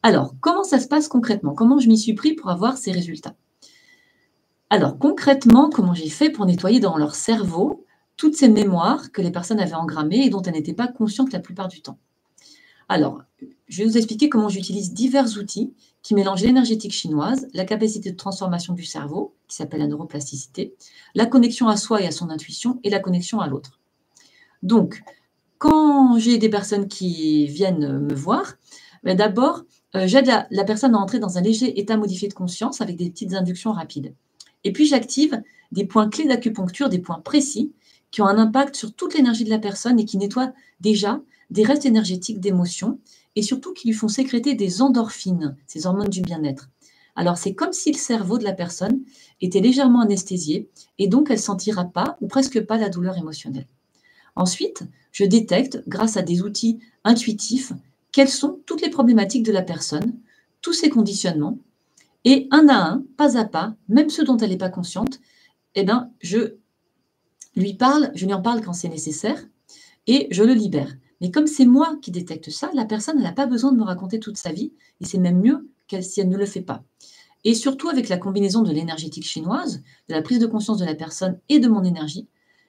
Alors, comment ça se passe concrètement? Comment je m'y suis pris pour avoir ces résultats? Alors, concrètement, comment j'ai fait pour nettoyer dans leur cerveau toutes ces mémoires que les personnes avaient engrammées et dont elles n'étaient pas conscientes la plupart du temps? Alors, je vais vous expliquer comment j'utilise divers outils qui mélangent l'énergétique chinoise, la capacité de transformation du cerveau, qui s'appelle la neuroplasticité, la connexion à soi et à son intuition, et la connexion à l'autre. Donc, quand j'ai des personnes qui viennent me voir, d'abord, j'aide la personne à entrer dans un léger état modifié de conscience avec des petites inductions rapides. Et puis, j'active des points clés d'acupuncture, des points précis qui ont un impact sur toute l'énergie de la personne et qui nettoient déjà des restes énergétiques d'émotions et surtout qui lui font sécréter des endorphines, ces hormones du bien-être. Alors, c'est comme si le cerveau de la personne était légèrement anesthésié et donc elle ne sentira pas ou presque pas la douleur émotionnelle. Ensuite, je détecte, grâce à des outils intuitifs, quelles sont toutes les problématiques de la personne, tous ses conditionnements, et un à pas, même ceux dont elle n'est pas consciente, eh ben, je lui en parle quand c'est nécessaire, et je le libère. Mais comme c'est moi qui détecte ça, la personne n'a pas besoin de me raconter toute sa vie, et c'est même mieux si elle ne le fait pas. Et surtout avec la combinaison de l'énergétique chinoise, de la prise de conscience de la personne et de mon énergie,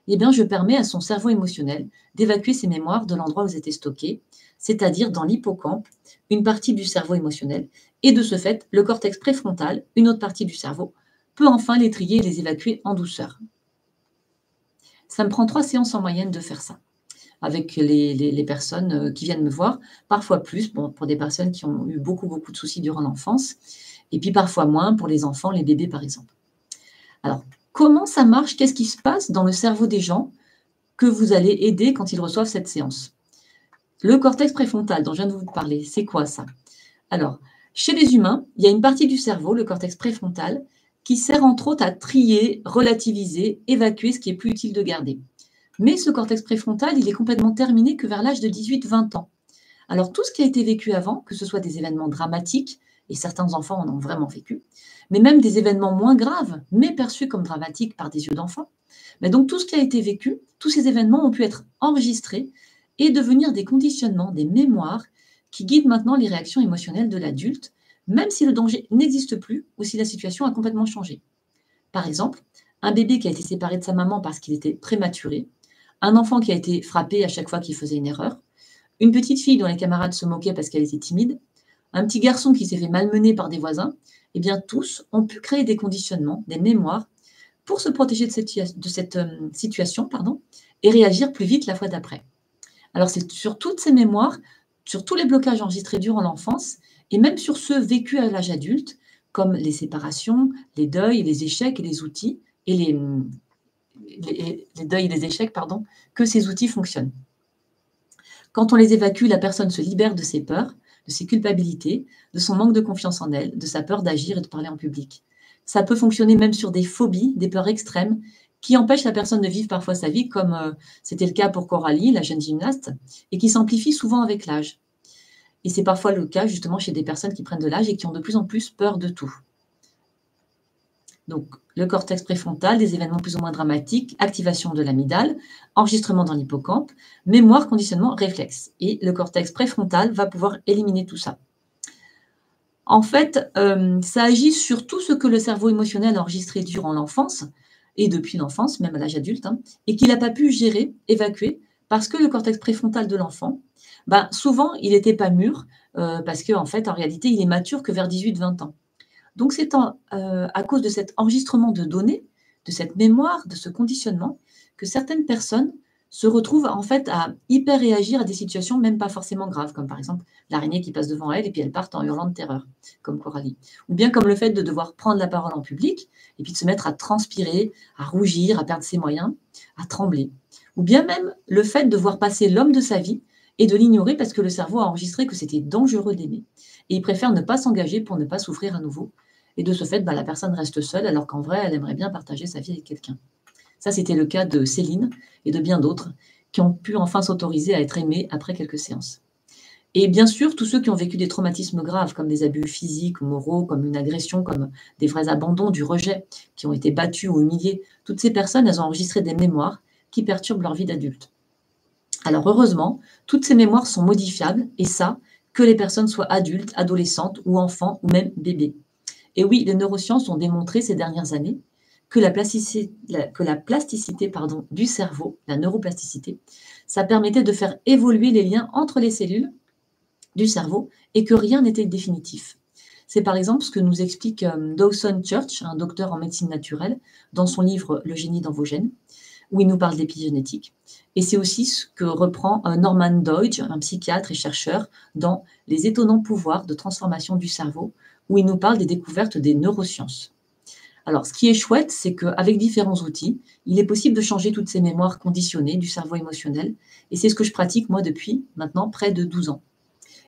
eh bien, je permets à son cerveau émotionnel d'évacuer ses mémoires de l'endroit où elles étaient stockées, c'est-à-dire dans l'hippocampe, une partie du cerveau émotionnel, et de ce fait, le cortex préfrontal, une autre partie du cerveau, peut enfin les trier et les évacuer en douceur. Ça me prend 3 séances en moyenne de faire ça, avec les personnes qui viennent me voir, parfois plus pour des personnes qui ont eu beaucoup, beaucoup de soucis durant l'enfance, et puis parfois moins pour les enfants, les bébés par exemple. Alors, comment ça marche? Qu'est-ce qui se passe dans le cerveau des gens que vous allez aider quand ils reçoivent cette séance? Le cortex préfrontal dont je viens de vous parler, c'est quoi ça? Alors, chez les humains, il y a une partie du cerveau, le cortex préfrontal, qui sert entre autres à trier, relativiser, évacuer ce qui est plus utile de garder. Mais ce cortex préfrontal, il est complètement terminé que vers l'âge de 18-20 ans. Alors, tout ce qui a été vécu avant, que ce soit des événements dramatiques, et certains enfants en ont vraiment vécu, mais même des événements moins graves, mais perçus comme dramatiques par des yeux d'enfant, mais donc tout ce qui a été vécu, tous ces événements ont pu être enregistrés et devenir des conditionnements, des mémoires qui guident maintenant les réactions émotionnelles de l'adulte, même si le danger n'existe plus ou si la situation a complètement changé. Par exemple, un bébé qui a été séparé de sa maman parce qu'il était prématuré, un enfant qui a été frappé à chaque fois qu'il faisait une erreur, une petite fille dont les camarades se moquaient parce qu'elle était timide, un petit garçon qui s'est fait malmener par des voisins, eh bien tous ont pu créer des conditionnements, des mémoires, pour se protéger de cette situation et réagir plus vite la fois d'après. Alors c'est sur toutes ces mémoires, sur tous les blocages enregistrés durant l'enfance, et même sur ceux vécus à l'âge adulte, comme les séparations, les deuils, les échecs et les outils, et les deuils et les échecs, que ces outils fonctionnent. Quand on les évacue, la personne se libère de ses peurs, de ses culpabilités, de son manque de confiance en elle, de sa peur d'agir et de parler en public. Ça peut fonctionner même sur des phobies, des peurs extrêmes, qui empêchent la personne de vivre parfois sa vie, comme c'était le cas pour Coralie, la jeune gymnaste, et qui s'amplifient souvent avec l'âge. Et c'est parfois le cas justement chez des personnes qui prennent de l'âge et qui ont de plus en plus peur de tout. Donc, le cortex préfrontal, des événements plus ou moins dramatiques, activation de l'amygdale, enregistrement dans l'hippocampe, mémoire, conditionnement, réflexe. Et le cortex préfrontal va pouvoir éliminer tout ça. En fait, ça agit sur tout ce que le cerveau émotionnel a enregistré durant l'enfance, et depuis l'enfance, même à l'âge adulte, et qu'il n'a pas pu gérer, évacuer, parce que le cortex préfrontal de l'enfant, souvent, il n'était pas mûr, parce qu'en fait, en réalité, il est mature que vers 18-20 ans. Donc, c'est à cause de cet enregistrement de données, de cette mémoire, de ce conditionnement, que certaines personnes se retrouvent en fait à hyper réagir à des situations même pas forcément graves, comme par exemple l'araignée qui passe devant elle et puis elles partent en hurlant de terreur, comme Coralie. Ou bien comme le fait de devoir prendre la parole en public et puis de se mettre à transpirer, à rougir, à perdre ses moyens, à trembler. Ou bien même le fait de voir passer l'homme de sa vie et de l'ignorer parce que le cerveau a enregistré que c'était dangereux d'aimer. Et il préfère ne pas s'engager pour ne pas souffrir à nouveau. Et de ce fait, la personne reste seule alors qu'en vrai, elle aimerait bien partager sa vie avec quelqu'un. Ça, c'était le cas de Céline et de bien d'autres qui ont pu enfin s'autoriser à être aimés après quelques séances. Et bien sûr, tous ceux qui ont vécu des traumatismes graves, comme des abus physiques ou moraux, comme une agression, comme des vrais abandons, du rejet, qui ont été battus ou humiliés, toutes ces personnes, elles ont enregistré des mémoires qui perturbent leur vie d'adulte. Alors heureusement, toutes ces mémoires sont modifiables, et ça, que les personnes soient adultes, adolescentes ou enfants ou même bébés. Et oui, les neurosciences ont démontré ces dernières années que la plasticité du cerveau, la neuroplasticité, ça permettait de faire évoluer les liens entre les cellules du cerveau et que rien n'était définitif. C'est par exemple ce que nous explique Dawson Church, un docteur en médecine naturelle, dans son livre Le génie dans vos gènes, où il nous parle d'épigénétique. Et c'est aussi ce que reprend Norman Doidge, un psychiatre et chercheur, dans Les étonnants pouvoirs de transformation du cerveau, où il nous parle des découvertes des neurosciences. Alors, ce qui est chouette, c'est qu'avec différents outils, il est possible de changer toutes ces mémoires conditionnées du cerveau émotionnel. Et c'est ce que je pratique, moi, depuis maintenant près de 12 ans.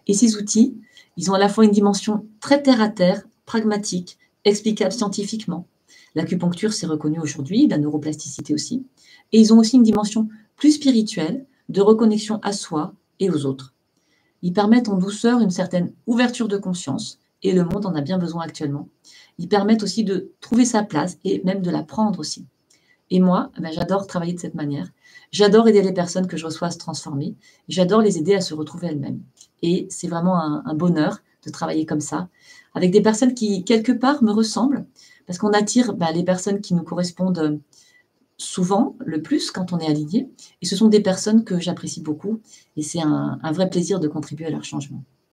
Et ces outils, ils ont à la fois une dimension très terre-à-terre, pragmatique, explicable scientifiquement. L'acupuncture, c'est reconnu aujourd'hui, la neuroplasticité aussi. Et ils ont aussi une dimension plus spirituelle, de reconnexion à soi et aux autres. Ils permettent en douceur une certaine ouverture de conscience, et le monde en a bien besoin actuellement. Ils permettent aussi de trouver sa place et même de la prendre aussi. Et moi, j'adore travailler de cette manière. J'adore aider les personnes que je reçois à se transformer. J'adore les aider à se retrouver elles-mêmes. Et c'est vraiment un bonheur de travailler comme ça, avec des personnes qui, quelque part, me ressemblent, parce qu'on attire les personnes qui nous correspondent souvent, le plus, quand on est aligné. Et ce sont des personnes que j'apprécie beaucoup. Et c'est un vrai plaisir de contribuer à leur changement.